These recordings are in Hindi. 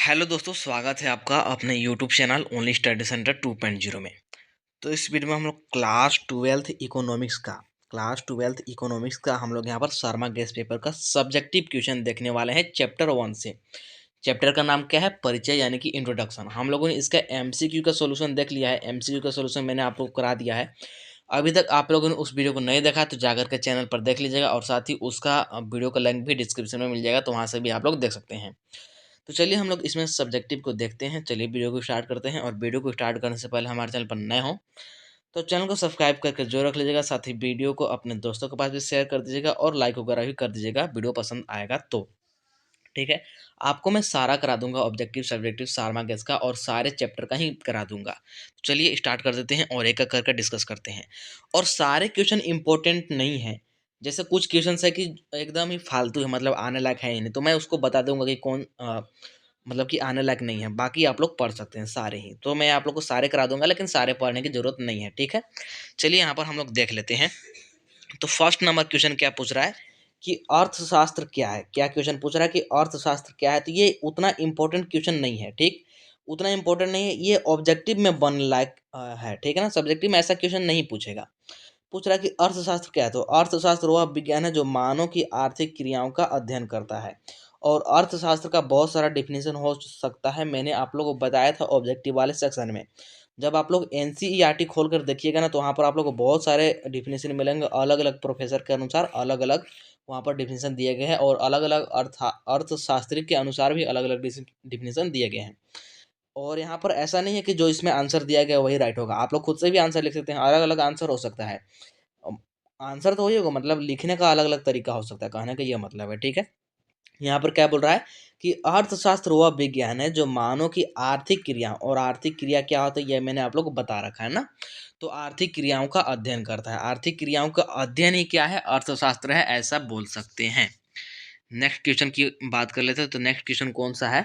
हेलो दोस्तों, स्वागत है आपका अपने YouTube channel only study centre 2.0 में। तो इस वीडियो में हम लोग क्लास ट्वेल्थ इकोनॉमिक्स का हम लोग यहाँ पर शर्मा गेस्ट पेपर का सब्जेक्टिव क्वेश्चन देखने वाले हैं चैप्टर 1 से। चैप्टर का नाम क्या है? परिचय यानी कि इंट्रोडक्शन। हम लोगों ने इसका एमसीक्यू का सोल्यूशन देख लिया है। एमसीक्यू का सोल्यूशन मैंने आप लोग को करा दिया है। अभी तक आप लोगों ने उस वीडियो को नहीं देखा तो जाकर के चैनल पर देख लीजिएगा, और साथ ही उसका वीडियो का लिंक भी डिस्क्रिप्शन में मिल जाएगा, तो वहाँ से भी आप लोग देख सकते हैं। तो चलिए हम लोग इसमें सब्जेक्टिव को देखते हैं। चलिए वीडियो को स्टार्ट करते हैं, और वीडियो को स्टार्ट करने से पहले हमारे चैनल पर नए हो तो चैनल को सब्सक्राइब करके जो रख लीजिएगा, साथ ही वीडियो को अपने दोस्तों के पास भी शेयर कर दीजिएगा और लाइक वगैरह भी कर दीजिएगा वीडियो पसंद आएगा तो। ठीक है, आपको मैं सारा करा दूंगा, ऑब्जेक्टिव सब्जेक्टिव सारमा गैस का और सारे चैप्टर का ही करा दूंगा। तो चलिए स्टार्ट कर देते हैं और एक एक करके डिस्कस करते हैं। और सारे क्वेश्चन इंपॉर्टेंट नहीं है, जैसे कुछ क्वेश्चन है कि एकदम ही फालतू है, मतलब आने लायक है ही नहीं, तो मैं उसको बता दूंगा कि कौन मतलब कि आने लायक नहीं है। बाकी आप लोग पढ़ सकते हैं सारे ही, तो मैं आप लोग को सारे करा दूंगा, लेकिन सारे पढ़ने की जरूरत नहीं है। ठीक है, चलिए यहाँ पर हम लोग देख लेते हैं। तो फर्स्ट नंबर क्वेश्चन क्या पूछ रहा है कि अर्थशास्त्र क्या है। क्या क्वेश्चन पूछ रहा है कि अर्थशास्त्र क्या है। तो ये उतना इंपॉर्टेंट क्वेश्चन नहीं है, ठीक, उतना इंपॉर्टेंट नहीं है। ये ऑब्जेक्टिव में बन लायक है, ठीक है ना। सब्जेक्टिव में ऐसा क्वेश्चन नहीं पूछेगा। पूछ रहा है कि अर्थशास्त्र क्या है। तो अर्थशास्त्र वह विज्ञान है जो मानव की आर्थिक क्रियाओं का अध्ययन करता है। और अर्थशास्त्र का बहुत सारा डिफिनीशन हो सकता है, मैंने आप लोगों को बताया था ऑब्जेक्टिव वाले सेक्शन में। जब आप लोग एनसीईआरटी खोल कर देखिएगा ना, तो वहाँ पर आप लोग को बहुत सारे डिफिनीशन मिलेंगे, अलग अलग प्रोफेसर के अनुसार अलग अलग वहाँ पर डिफिनीशन दिए गए हैं, और अलग अलग अर्थशास्त्री के अनुसार भी अलग अलग डिफिनीशन दिए गए हैं। और यहाँ पर ऐसा नहीं है कि जो इसमें आंसर दिया गया वही राइट होगा, आप लोग खुद से भी आंसर लिख सकते हैं, अलग अलग आंसर हो सकता है। आंसर तो वही होगा, मतलब लिखने का अलग अलग तरीका हो सकता है, कहने का ये मतलब है। ठीक है, यहाँ पर क्या बोल रहा है कि अर्थशास्त्र वह विज्ञान है जो मानव की आर्थिक क्रिया, और आर्थिक क्रिया क्या होता है ये मैंने आप लोग को बता रखा है ना। तो आर्थिक क्रियाओं का अध्ययन करता है। आर्थिक क्रियाओं का अध्ययन ही क्या है? अर्थशास्त्र है, ऐसा बोल सकते हैं। नेक्स्ट क्वेश्चन की बात कर लेते हैं। तो नेक्स्ट क्वेश्चन कौन सा है?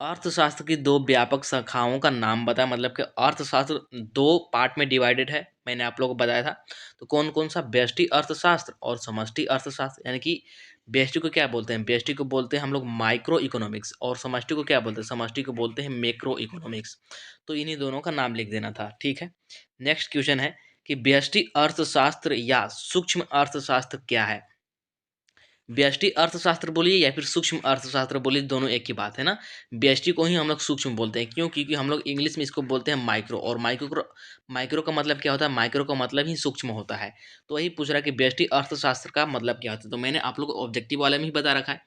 अर्थशास्त्र की दो व्यापक शाखाओं का नाम बताया। मतलब कि अर्थशास्त्र दो पार्ट में डिवाइडेड है, मैंने आप लोगों को बताया था। तो कौन कौन सा? व्यष्टि अर्थशास्त्र और समष्टि अर्थशास्त्र। यानी कि व्यष्टि को क्या बोलते हैं? व्यष्टि को बोलते हैं हम लोग माइक्रो इकोनॉमिक्स, और समष्टि को क्या बोलते हैं? समष्टि को बोलते हैं मैक्रो इकोनॉमिक्स। तो इन्हीं दोनों का नाम लिख देना था। ठीक है, नेक्स्ट क्वेश्चन है कि व्यष्टि अर्थशास्त्र या सूक्ष्म अर्थशास्त्र क्या है। व्यष्टि अर्थशास्त्र बोलिए या फिर सूक्ष्म अर्थशास्त्र बोलिए, दोनों एक ही बात है ना। व्यष्टि को ही हम लोग सूक्ष्म बोलते हैं, क्यों? क्योंकि हम लोग इंग्लिश में इसको बोलते हैं माइक्रो, और माइक्रो का मतलब क्या होता है? माइक्रो का मतलब ही सूक्ष्म होता है। तो वही पूछ रहा है कि व्यष्टि अर्थशास्त्र का मतलब क्या होता है। तो मैंने आप लोग को ऑब्जेक्टिव वाले में ही बता रखा है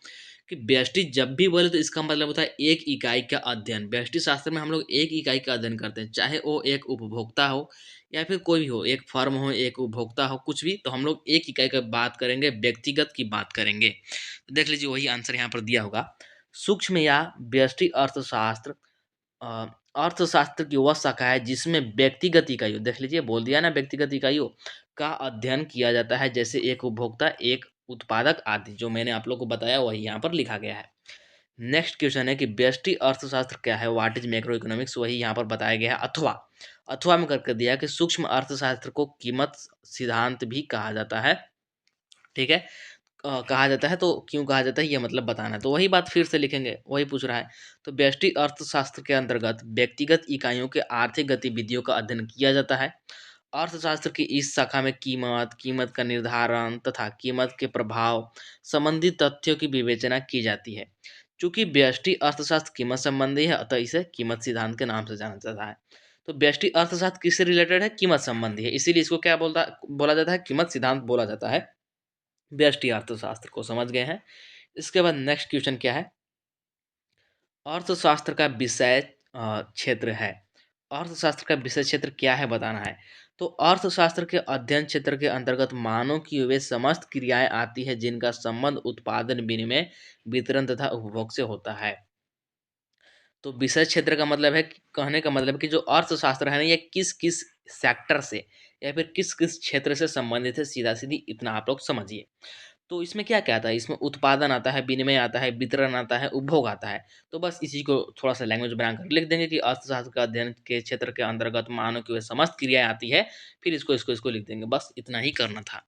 कि व्यष्टि जब भी बोले तो इसका मतलब होता है एक इकाई का अध्ययन। व्यष्टि शास्त्र में हम लोग एक इकाई का अध्ययन करते हैं, चाहे वो एक उपभोक्ता हो या फिर कोई भी हो, एक फर्म हो, एक उपभोक्ता हो, कुछ भी। तो हम लोग एक इकाई का बात करेंगे, व्यक्तिगत की बात करेंगे। तो देख लीजिए वही आंसर यहाँ पर दिया होगा। सूक्ष्म या व्यष्टि अर्थशास्त्र अ, अर्थशास्त्र की वह शाखा है जिसमें व्यक्तिगत इकाइयों, देख लीजिए बोल दिया ना, व्यक्तिगत इकाइयों का अध्ययन किया जाता है, जैसे एक उपभोक्ता, एक उत्पादक आदि। जो मैंने आप लोग को बताया वही यहाँ पर लिखा गया है। नेक्स्ट क्वेश्चन है कि व्यष्टि अर्थशास्त्र क्या है, व्हाट इज मैक्रो इकोनॉमिक्स, वही यहाँ पर बताया गया है। अथवा अथवा में करके दिया कि सूक्ष्म अर्थशास्त्र को कीमत सिद्धांत भी कहा जाता है। ठीक है, कहा जाता है, तो क्यों कहा जाता है ये मतलब बताना है। तो वही बात फिर से लिखेंगे, वही पूछ रहा है। तो व्यष्टि अर्थशास्त्र के अंतर्गत व्यक्तिगत इकाइयों के आर्थिक गतिविधियों का अध्ययन किया जाता है। अर्थशास्त्र की इस शाखा में कीमत, कीमत का निर्धारण तथा कीमत के प्रभाव संबंधी तथ्यों की विवेचना की जाती है। चूंकि व्यष्टि अर्थशास्त्र कीमत संबंधी है, अतः इसे कीमत सिद्धांत के नाम से जाना जाता है। तो व्यष्टि अर्थशास्त्र किससे रिलेटेड है? कीमत संबंधी है, इसीलिए इसको क्या बोला जाता है? कीमत सिद्धांत बोला जाता है। व्यष्टि अर्थशास्त्र को समझ गए हैं। इसके बाद नेक्स्ट क्वेश्चन क्या है? अर्थशास्त्र का विषय क्षेत्र है। अर्थशास्त्र का विषय क्षेत्र क्या है बताना है। तो अर्थशास्त्र के अध्ययन क्षेत्र के अंतर्गत मानव की वे समस्त क्रियाएं आती है जिनका संबंध उत्पादन, विनिमय, वितरण तथा उपभोग से होता है। तो विषय क्षेत्र का मतलब है कहने का मतलब है कि जो अर्थशास्त्र है ना, ये किस किस सेक्टर से या फिर किस किस क्षेत्र से संबंधित है, सीधा सीधी इतना आप लोग समझिए। तो इसमें क्या क्या आता है? इसमें उत्पादन आता है, विनिमय आता है, वितरण आता है, उपभोग आता है। तो बस इसी को थोड़ा सा लैंग्वेज बनाकर लिख देंगे कि अर्थशास्त्र का अध्ययन के क्षेत्र के अंतर्गत मानव की वह समस्त क्रियाएं आती है। फिर इसको इसको इसको लिख देंगे, बस इतना ही करना था।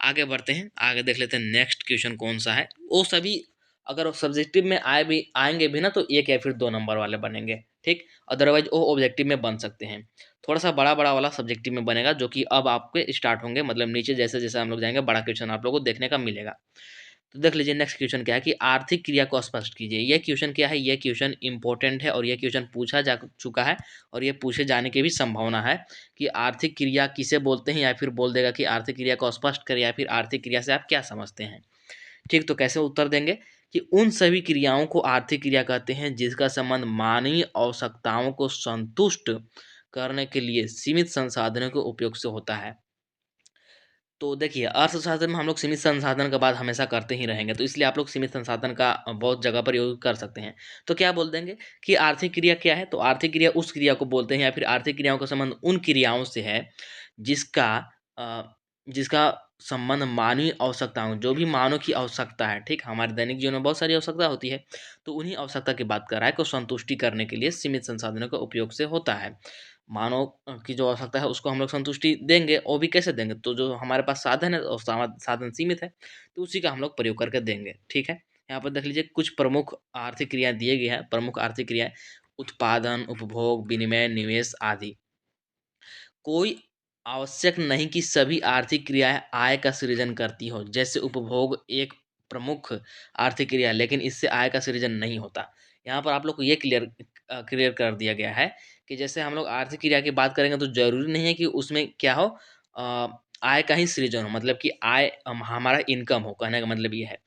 आगे बढ़ते हैं, आगे देख लेते हैं नेक्स्ट क्वेश्चन कौन सा है। वो सभी अगर वो सब्जेक्टिव में आएंगे भी ना तो एक या फिर 2 नंबर वाले बनेंगे, ठीक। अदरवाइज वो ऑब्जेक्टिव में बन सकते हैं। थोड़ा सा बड़ा बड़ा वाला सब्जेक्टिव में बनेगा, जो कि अब आपके स्टार्ट होंगे, मतलब नीचे जैसे जैसे हम लोग जाएंगे बड़ा क्वेश्चन आप लोगों को देखने का मिलेगा। तो देख लीजिए नेक्स्ट क्वेश्चन क्या है कि आर्थिक क्रिया को स्पष्ट कीजिए। यह क्वेश्चन क्या है, यह क्वेश्चन इंपॉर्टेंट है और यह क्वेश्चन पूछा जा चुका है और ये पूछे जाने की भी संभावना है कि आर्थिक क्रिया किसे बोलते हैं, या फिर बोल देगा कि आर्थिक क्रिया को स्पष्ट करें, या फिर आर्थिक क्रिया से आप क्या समझते हैं। ठीक, तो कैसे उत्तर देंगे कि उन सभी क्रियाओं को आर्थिक क्रिया कहते हैं जिसका संबंध मानवीय आवश्यकताओं को संतुष्ट करने के लिए सीमित संसाधनों के उपयोग से होता है। तो देखिए अर्थशास्त्र में हम लोग सीमित संसाधन का बात हमेशा करते ही रहेंगे, तो इसलिए आप लोग सीमित संसाधन का बहुत जगह पर यूज कर सकते हैं। तो क्या बोल देंगे कि आर्थिक क्रिया क्या है, तो आर्थिक क्रिया उस क्रिया को बोलते हैं, या फिर आर्थिक क्रियाओं का संबंध उन क्रियाओं से है जिसका अ, जिसका संबंध मानवीय आवश्यकताओं, जो भी मानव की आवश्यकता है, ठीक, हमारे दैनिक जीवन में बहुत सारी आवश्यकता होती है, तो उन्हीं आवश्यकता की बात कर रहा है को संतुष्टि करने के लिए सीमित संसाधनों का उपयोग से होता है। मानव की जो आवश्यकता है उसको हम लोग संतुष्टि देंगे, और भी कैसे देंगे, तो जो हमारे पास साधन है और साधन सीमित है, तो उसी का हम लोग प्रयोग करके देंगे, ठीक है। यहाँ पर देख लीजिए कुछ प्रमुख आर्थिक क्रियाएं दिए गए हैं। प्रमुख आर्थिक क्रियाएं उत्पादन, उपभोग, विनिमय, निवेश आदि। कोई आवश्यक नहीं कि सभी आर्थिक क्रियाएं आय का सृजन करती हो। जैसे उपभोग एक प्रमुख आर्थिक क्रिया है, लेकिन इससे आय का सृजन नहीं होता। यहाँ पर आप लोग को ये क्लियर कर दिया गया है कि जैसे हम लोग आर्थिक क्रिया की बात करेंगे तो जरूरी नहीं है कि उसमें क्या हो, अ, आय का ही सृजन हो, मतलब कि आय हमारा इनकम हो, कहने का मतलब ये है।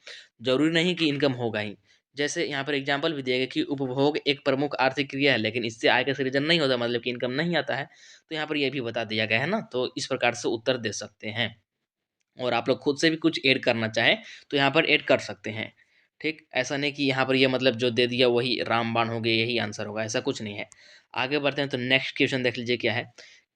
जरूरी नहीं कि इनकम होगा ही। जैसे यहाँ पर एग्जाम्पल भी दिया गया कि उपभोग एक प्रमुख आर्थिक क्रिया है, लेकिन इससे आय का सृजन नहीं होता, मतलब कि इनकम नहीं आता है। तो यहाँ पर ये भी बता दिया गया है ना, तो इस प्रकार से उत्तर दे सकते हैं। और आप लोग खुद से भी कुछ ऐड करना चाहें तो यहाँ पर ऐड कर सकते हैं। ठीक, ऐसा नहीं कि यहाँ पर ये मतलब जो दे दिया वही रामबाण हो गया, यही आंसर होगा, ऐसा कुछ नहीं है। आगे बढ़ते हैं तो नेक्स्ट क्वेश्चन देख लीजिए क्या है।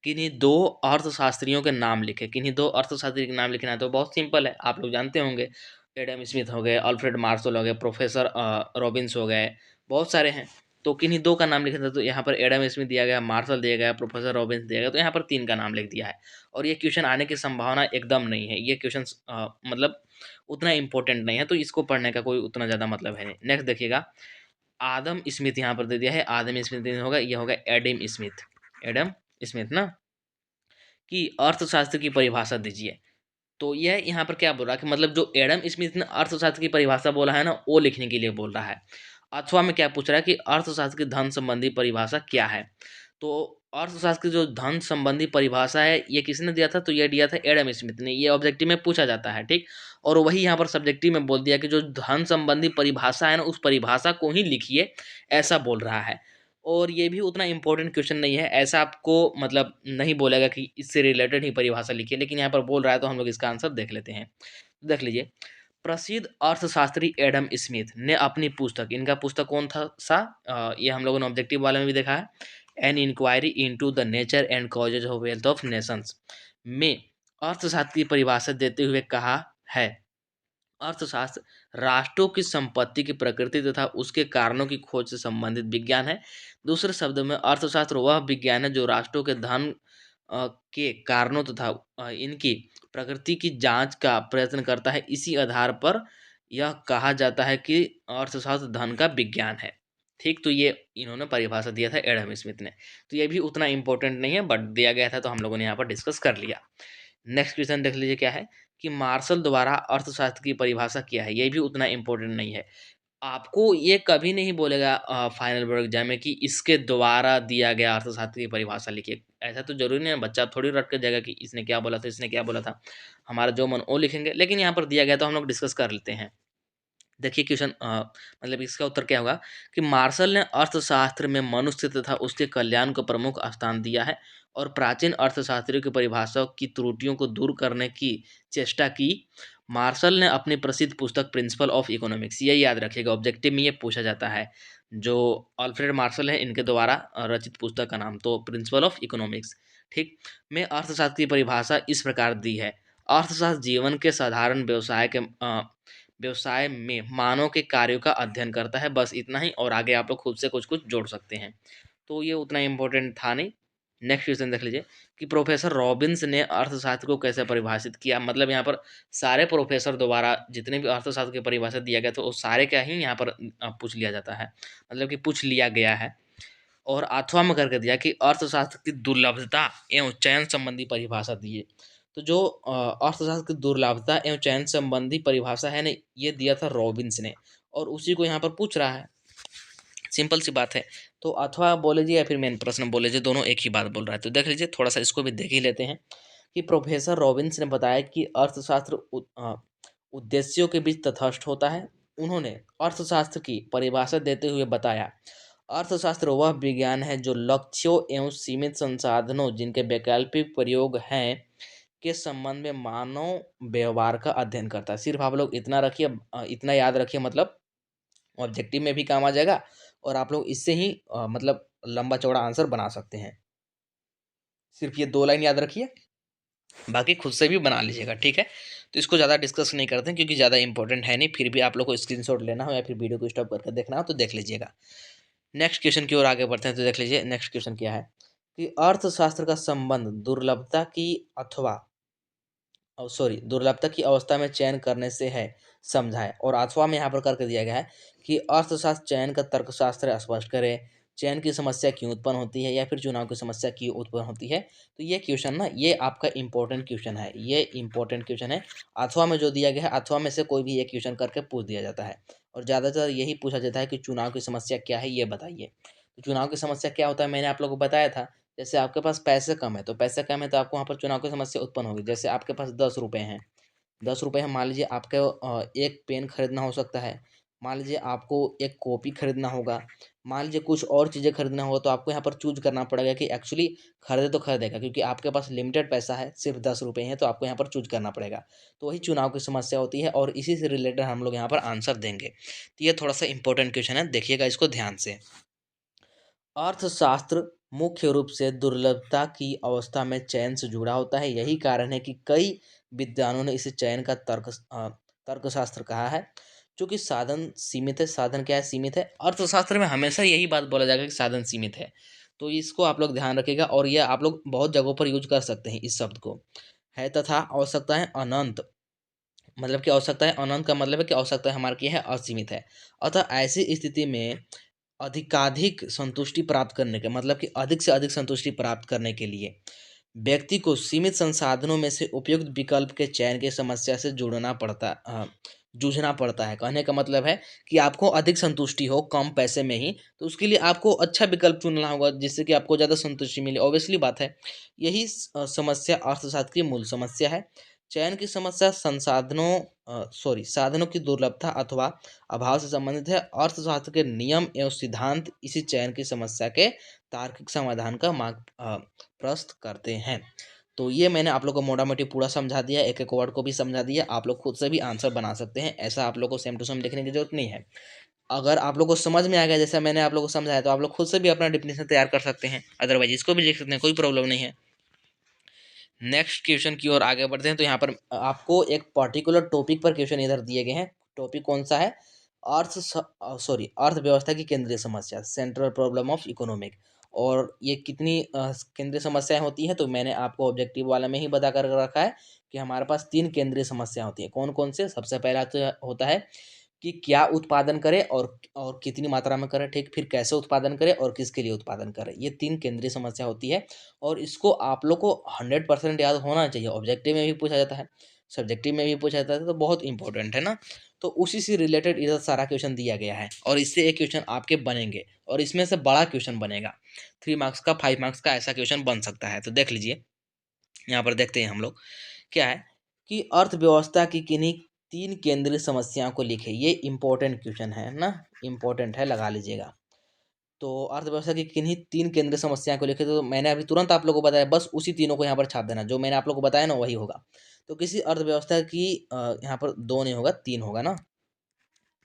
किन्हीं दो अर्थशास्त्रियों के नाम लिखे। किन्हीं दो अर्थशास्त्री के नाम लिखना है, तो बहुत सिंपल है, आप लोग जानते होंगे। एडम स्मिथ हो गए, अल्फ्रेड मार्शल हो गए, प्रोफेसर रॉबिन्स हो गए, बहुत सारे हैं। तो किन्हीं दो का नाम लिखा था, तो यहाँ पर एडम स्मिथ दिया गया, मार्शल दिया गया, प्रोफेसर रॉबिन्स दिया गया, तो यहाँ पर 3 का नाम लिख दिया है। और ये क्वेश्चन आने की संभावना एकदम नहीं है। ये क्वेश्चन मतलब उतना इंपॉर्टेंट नहीं है, तो इसको पढ़ने का कोई उतना ज़्यादा मतलब है नहीं। नेक्स्ट देखिएगा, आदम स्मिथ यहाँ पर दे दिया है। आदम स्मिथ नहीं होगा, ये होगा एडम स्मिथ। एडम स्मिथ ना, कि अर्थशास्त्र की परिभाषा दीजिए। तो यह यहाँ पर क्या बोल रहा है कि मतलब जो एडम स्मिथ ने अर्थशास्त्र की परिभाषा बोला है ना, वो लिखने के लिए बोल रहा है। अथवा में क्या पूछ रहा है कि अर्थशास्त्र की धन संबंधी परिभाषा क्या है। तो अर्थशास्त्र की जो धन संबंधी परिभाषा है ये किसने दिया था, तो ये दिया था एडम स्मिथ ने। ये ऑब्जेक्टिव में पूछा जाता है, ठीक। और वही यहाँ पर सब्जेक्टिव में बोल दिया कि जो धन संबंधी परिभाषा है ना, उस परिभाषा को ही लिखिए, ऐसा बोल रहा है। और ये भी उतना इंपॉर्टेंट क्वेश्चन नहीं है, ऐसा आपको मतलब नहीं बोलेगा कि इससे रिलेटेड ही परिभाषा लिखिए, लेकिन यहाँ पर बोल रहा है तो हम लोग इसका आंसर देख लेते हैं। देख लीजिए, प्रसिद्ध अर्थशास्त्री एडम स्मिथ ने अपनी पुस्तक, इनका पुस्तक कौन था ये हम लोगों ने ऑब्जेक्टिव वाले में भी देखा है, an inquiry into the nature and causes of wealth of nations में अर्थशास्त्र की परिभाषा देते हुए कहा है, अर्थशास्त्र राष्ट्रों की संपत्ति की प्रकृति तथा उसके कारणों की खोज से संबंधित विज्ञान है। दूसरे शब्दों में अर्थशास्त्र वह विज्ञान है जो राष्ट्रों के धन के कारणों तथा इनकी प्रकृति की जांच का प्रयत्न करता है। इसी आधार पर यह कहा जाता है कि अर्थशास्त्र धन का विज्ञान है। ठीक, तो ये इन्होंने परिभाषा दिया था एडम स्मिथ ने। तो ये भी उतना इंपॉर्टेंट नहीं है, बट दिया गया था तो हम लोगों ने यहाँ पर डिस्कस कर लिया। नेक्स्ट क्वेश्चन देख लीजिए क्या है कि मार्शल द्वारा अर्थशास्त्र की परिभाषा क्या है। ये भी उतना इंपॉर्टेंट नहीं है। आपको ये कभी नहीं बोलेगा फाइनल बोर्ड एग्जाम में कि इसके द्वारा दिया गया अर्थशास्त्र की परिभाषा लिखिए। ऐसा तो जरूरी नहीं है, बच्चा थोड़ी रट के जाएगा कि इसने क्या बोला था, इसने क्या बोला था। हमारा जो मन वो लिखेंगे, लेकिन यहाँ पर दिया गया तो हम लोग डिस्कस कर लेते हैं। देखिए क्वेश्चन मतलब इसका उत्तर क्या होगा कि मार्शल ने अर्थशास्त्र में मनुष्य तथा उसके कल्याण को प्रमुख स्थान दिया है और प्राचीन अर्थशास्त्रियों की परिभाषाओं की त्रुटियों को दूर करने की चेष्टा की। मार्शल ने अपनी प्रसिद्ध पुस्तक प्रिंसिपल ऑफ इकोनॉमिक्स, ये याद रखिएगा, ऑब्जेक्टिव में ये पूछा जाता है, जो अल्फ्रेड मार्शल है इनके द्वारा रचित पुस्तक का नाम तो प्रिंसिपल ऑफ इकोनॉमिक्स, ठीक, में अर्थशास्त्र की परिभाषा इस प्रकार दी है। अर्थशास्त्र जीवन के साधारण व्यवसाय में मानव के कार्यों का अध्ययन करता है, बस इतना ही। और आगे आप लोग खुद से कुछ कुछ जोड़ सकते हैं। तो ये उतना इम्पोर्टेंट था नहीं, नेक्स्ट क्वेश्चन देख लीजिए कि प्रोफेसर रॉबिन्स ने अर्थशास्त्र को कैसे परिभाषित किया। मतलब यहाँ पर सारे प्रोफेसर द्वारा जितने भी अर्थशास्त्र की परिभाषा दिया गया तो वो सारे क्या ही यहाँ पर पूछ लिया जाता है, मतलब कि पूछ लिया गया है। और अथवा में करके दिया कि अर्थशास्त्र की दुर्लभता एवं चयन संबंधी परिभाषा दिए। तो जो अर्थशास्त्र की दुर्लभता एवं चयन संबंधी परिभाषा है ना, ये दिया था रॉबिन्स ने, और उसी को यहाँ पर पूछ रहा है। सिंपल सी बात है। तो अथवा बोले जी या फिर मेन प्रश्न बोले जी, दोनों एक ही बात बोल रहा है। तो देख लीजिए, थोड़ा सा इसको भी देख ही लेते हैं कि प्रोफेसर रॉबिन्स ने बताया कि अर्थशास्त्र उद्देश्यों के बीच तटस्थ होता है। उन्होंने अर्थशास्त्र की परिभाषा देते हुए बताया, अर्थशास्त्र वह विज्ञान है जो लक्ष्यों एवं सीमित संसाधनों जिनके वैकल्पिक प्रयोग हैं के संबंध में मानव व्यवहार का अध्ययन करता है। सिर्फ आप लोग इतना रखिए, इतना याद रखिए, मतलब ऑब्जेक्टिव में भी काम आ जाएगा और आप लोग इससे ही मतलब लंबा चौड़ा आंसर बना सकते हैं। सिर्फ ये 2 लाइन याद रखिए, बाकी खुद से भी बना लीजिएगा, ठीक है। तो इसको ज़्यादा डिस्कस नहीं करते हैं क्योंकि ज़्यादा इंपॉर्टेंट है नहीं, फिर भी आप लोग को स्क्रीनशॉट लेना हो या फिर वीडियो को स्टॉप करके देखना हो तो देख लीजिएगा। नेक्स्ट क्वेश्चन की ओर आगे बढ़ते हैं। तो देख लीजिए नेक्स्ट क्वेश्चन क्या है कि अर्थशास्त्र का संबंध दुर्लभता की अथवा दुर्लभता की अवस्था में चयन करने से है, समझाएं। और अथवा में यहाँ पर करके दिया गया है कि अर्थशास्त्र चयन का तर्कशास्त्र स्पष्ट करे, चयन की समस्या क्यों उत्पन्न होती है या फिर चुनाव की समस्या क्यों उत्पन्न होती है। तो ये क्वेश्चन ना, ये आपका इंपॉर्टेंट क्वेश्चन है, ये इंपॉर्टेंट क्वेश्चन है। अथवा में जो दिया गया है, अथवा में से कोई भी एक क्वेश्चन करके पूछ दिया जाता है और ज़्यादातर यही पूछा जाता है कि चुनाव की समस्या क्या है, ये बताइए। तो चुनाव की समस्या क्या होता है, मैंने आप लोगों को बताया था। जैसे आपके पास पैसे कम है, तो पैसे कम है तो आपको वहाँ पर चुनाव की समस्या उत्पन्न होगी। जैसे आपके पास 10 रुपये हैं, 10 रुपये हैं, मान लीजिए आपको एक पेन खरीदना हो सकता है, मान लीजिए आपको एक कॉपी खरीदना होगा, मान लीजिए कुछ और चीज़ें खरीदना होगा, तो आपको यहाँ पर चूज करना पड़ेगा कि एक्चुअली खरीदे तो खरीदेगा, क्योंकि आपके पास लिमिटेड पैसा है, सिर्फ 10 रुपये हैं, तो आपको यहाँ पर चूज करना पड़ेगा। तो वही चुनाव की समस्या होती है और इसी से रिलेटेड हम लोग यहाँ पर आंसर देंगे। तो ये थोड़ा सा इंपॉर्टेंट क्वेश्चन है, देखिएगा इसको ध्यान से। अर्थशास्त्र मुख्य रूप से दुर्लभता की अवस्था में चयन से जुड़ा होता है। यही कारण है कि कई विद्वानों ने इसे चयन का तर्कशास्त्र कहा है। चूंकि साधन सीमित है, साधन क्या है, सीमित है। अर्थशास्त्र में हमेशा यही बात बोला जाएगा कि साधन सीमित है, तो इसको आप लोग ध्यान रखिएगा और यह आप लोग बहुत जगहों पर यूज कर सकते हैं इस शब्द को। है तथा आवश्यकता है अनंत, मतलब कि आवश्यकता है अनंत का मतलब है कि आवश्यकता हमारी की है असीमित है। अतः ऐसी स्थिति में अधिकाधिक संतुष्टि प्राप्त करने के, मतलब कि अधिक से अधिक संतुष्टि प्राप्त करने के लिए व्यक्ति को सीमित संसाधनों में से उपयुक्त विकल्प के चयन की समस्या से जूझना पड़ता है। कहने का मतलब है कि आपको अधिक संतुष्टि हो कम पैसे में ही, तो उसके लिए आपको अच्छा विकल्प चुनना होगा जिससे कि आपको ज़्यादा संतुष्टि मिले। ऑब्वियसली बात है, यही समस्या अर्थशास्त्र की मूल समस्या है। चयन की समस्या साधनों की दुर्लभता अथवा अभाव से संबंधित है। अर्थशास्त्र के नियम एवं सिद्धांत इसी चयन की समस्या के तार्किक समाधान का मार्ग प्रशस्त करते हैं। तो ये मैंने आप लोग को मोटा मोटी पूरा समझा दिया, एक एक वर्ड को भी समझा दिया। आप लोग खुद से भी आंसर बना सकते हैं, ऐसा आप लोग को सेम टू सेम लिखने की जरूरत नहीं है। अगर आप लोग को समझ में आ गया जैसा मैंने आप लोग को समझाया, तो आप लोग खुद से भी अपना डिफिनेशन तैयार कर सकते हैं, अदरवाइज इसको भी लिख सकते हैं, कोई प्रॉब्लम नहीं है। नेक्स्ट क्वेश्चन की ओर आगे बढ़ते हैं। तो यहाँ पर आपको एक पर्टिकुलर टॉपिक पर क्वेश्चन इधर दिए गए हैं। टॉपिक कौन सा है, अर्थव्यवस्था की केंद्रीय समस्या, सेंट्रल प्रॉब्लम ऑफ इकोनॉमिक। और ये कितनी केंद्रीय समस्याएं होती हैं, तो मैंने आपको ऑब्जेक्टिव वाला में ही बता कर रखा है कि हमारे पास 3 केंद्रीय समस्या होती है। कौन कौन से, सबसे पहला तो होता है कि क्या उत्पादन करें और कितनी मात्रा में करें, ठीक। फिर कैसे उत्पादन करें और किसके लिए उत्पादन करें, ये 3 केंद्रीय समस्या होती है। और इसको आप लोग को 100% याद होना चाहिए। ऑब्जेक्टिव में भी पूछा जाता है, सब्जेक्टिव में भी पूछा जाता है, तो बहुत इंपॉर्टेंट है ना। तो उसी से रिलेटेड इधर सारा क्वेश्चन दिया गया है और इससे एक क्वेश्चन आपके बनेंगे और इसमें से बड़ा क्वेश्चन बनेगा। 3 मार्क्स का, 5 मार्क्स का ऐसा क्वेश्चन बन सकता है। तो देख लीजिए, यहाँ पर देखते हैं हम लोग क्या है कि अर्थव्यवस्था की किन्हीं 3 केंद्रीय समस्याओं को लिखे। ये इंपॉर्टेंट क्वेश्चन है ना, इंपॉर्टेंट है, लगा लीजिएगा। तो अर्थव्यवस्था की किन्हीं 3 केंद्रीय समस्याओं को लिखे। तो मैंने अभी तुरंत आप लोगों को बताया, बस उसी तीनों को यहाँ पर छाप देना, जो मैंने आप लोगों को बताया ना वही होगा। तो किसी अर्थव्यवस्था की यहाँ पर 2 नहीं होगा, 3 होगा ना,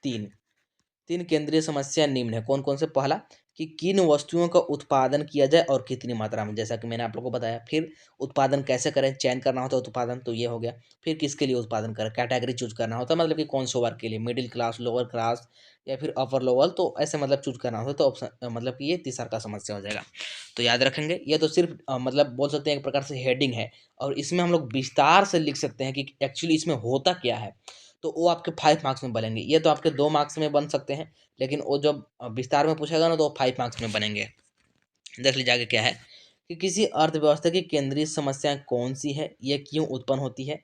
3 केंद्रीय समस्या निम्न है। कौन कौन से, पहला कि किन वस्तुओं का उत्पादन किया जाए और कितनी मात्रा में, जैसा कि मैंने आप लोगों को बताया। फिर उत्पादन कैसे करें, चयन करना होता है उत्पादन, तो ये हो गया। फिर किसके लिए उत्पादन करें, कैटेगरी चूज करना होता है, मतलब कि कौन से वर्ग के लिए, मिडिल क्लास, लोअर क्लास या फिर अपर लोअर, तो ऐसे मतलब चूज करना होता है। तो ऑप्शन मतलब कि ये तीसरा का समस्या हो जाएगा। तो याद रखेंगे, ये तो सिर्फ मतलब बोल सकते हैं एक प्रकार से हेडिंग है, और इसमें हम लोग विस्तार से लिख सकते हैं कि एक्चुअली इसमें होता क्या है। तो वो आपके 5 मार्क्स में बनेंगे। ये तो आपके 2 मार्क्स में बन सकते हैं, लेकिन वो जब विस्तार में पूछेगा ना तो 5 मार्क्स में बनेंगे। देख लीजिए आगे क्या है, कि किसी अर्थव्यवस्था की केंद्रीय समस्या कौन सी है, ये क्यों उत्पन्न होती है।